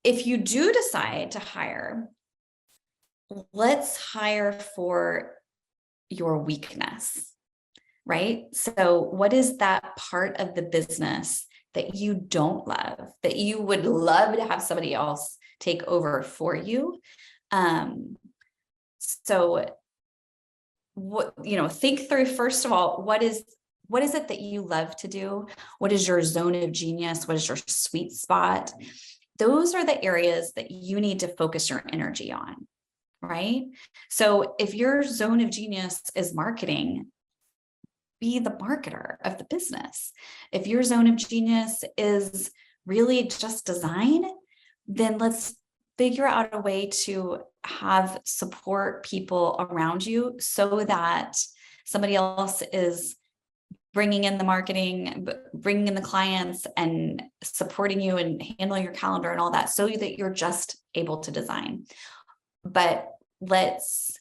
if you do decide to hire, let's hire for your weakness, right? So what is that part of the business that you don't love, that you would love to have somebody else take over for you? So what, think through, first of all, what is it that you love to do? What is your zone of genius? What is your sweet spot? Those are the areas that you need to focus your energy on, right? So if your zone of genius is marketing, be the marketer of the business. If your zone of genius is really just design, then let's figure out a way to have support people around you so that somebody else is bringing in the marketing, bringing in the clients, and supporting you and handling your calendar and all that, so that you're just able to design. But let's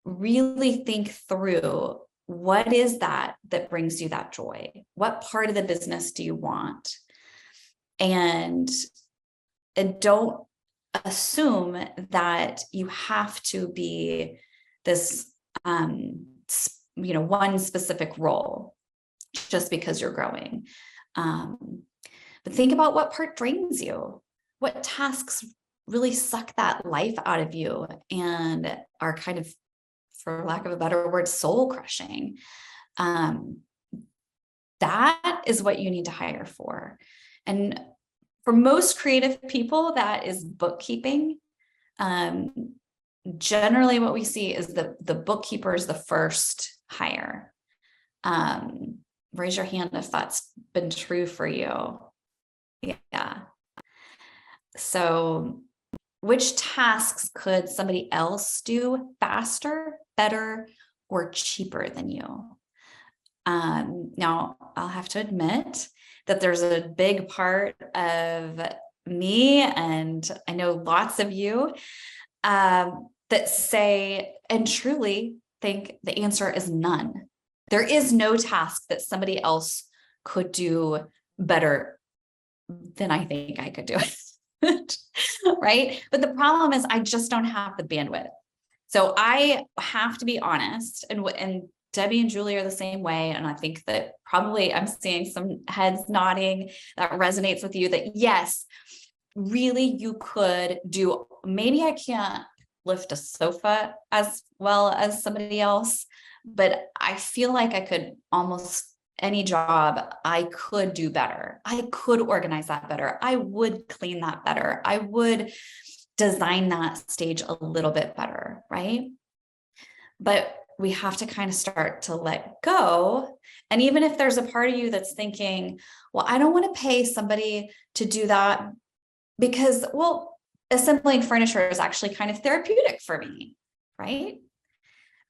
really think through, what is that brings you that joy? What part of the business do you want? And don't assume that you have to be this, one specific role just because you're growing. But think about what part drains you. What tasks really suck that life out of you and are kind of, for lack of a better word, soul crushing. That is what you need to hire for. And for most creative people, that is bookkeeping. Generally what we see is the bookkeeper is the first hire. Raise your hand if that's been true for you. Yeah. So which tasks could somebody else do faster, better, or cheaper than you? Now, I'll have to admit that there's a big part of me, and I know lots of you, that say and truly think the answer is none. There is no task that somebody else could do better than I think I could do it. Right? But the problem is I just don't have the bandwidth. So I have to be honest, and Debbie and Julie are the same way. And I think that probably I'm seeing some heads nodding that resonates with you, that yes, really you could do, maybe I can't lift a sofa as well as somebody else, but I feel like I could almost any job I could do better. I could organize that better. I would clean that better. I would design that stage a little bit better, right? But we have to kind of start to let go. And even if there's a part of you that's thinking, well, I don't want to pay somebody to do that because, well, assembling furniture is actually kind of therapeutic for me, right?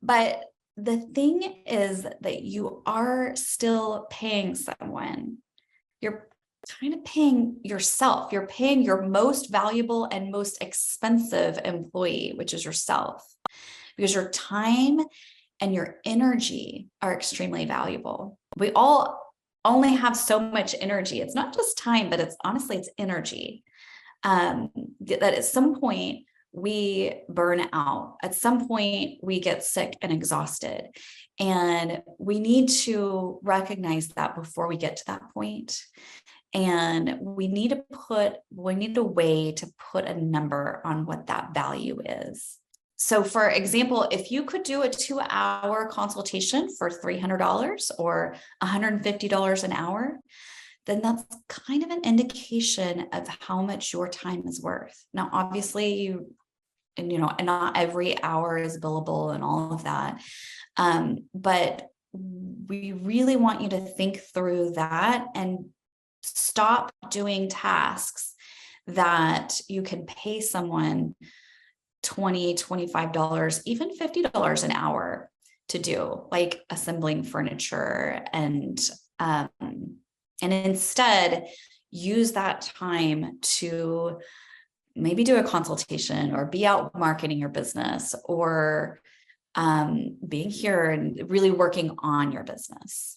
But the thing is that you are still paying someone. You're kind of paying yourself. You're paying your most valuable and most expensive employee, which is yourself, because your time and your energy are extremely valuable. We all only have so much energy. It's not just time, but it's honestly, it's energy. That at some point we burn out. At some point we get sick and exhausted. And we need to recognize that before we get to that point. And we need a way to put a number on what that value is. So for example, if you could do a 2-hour consultation for $300 or $150 an hour, then that's kind of an indication of how much your time is worth. Now, obviously, and not every hour is billable and all of that. But we really want you to think through that and stop doing tasks that you can pay someone $20, $25, even $50 an hour to do, like assembling furniture, and instead use that time to maybe do a consultation or be out marketing your business or being here and really working on your business.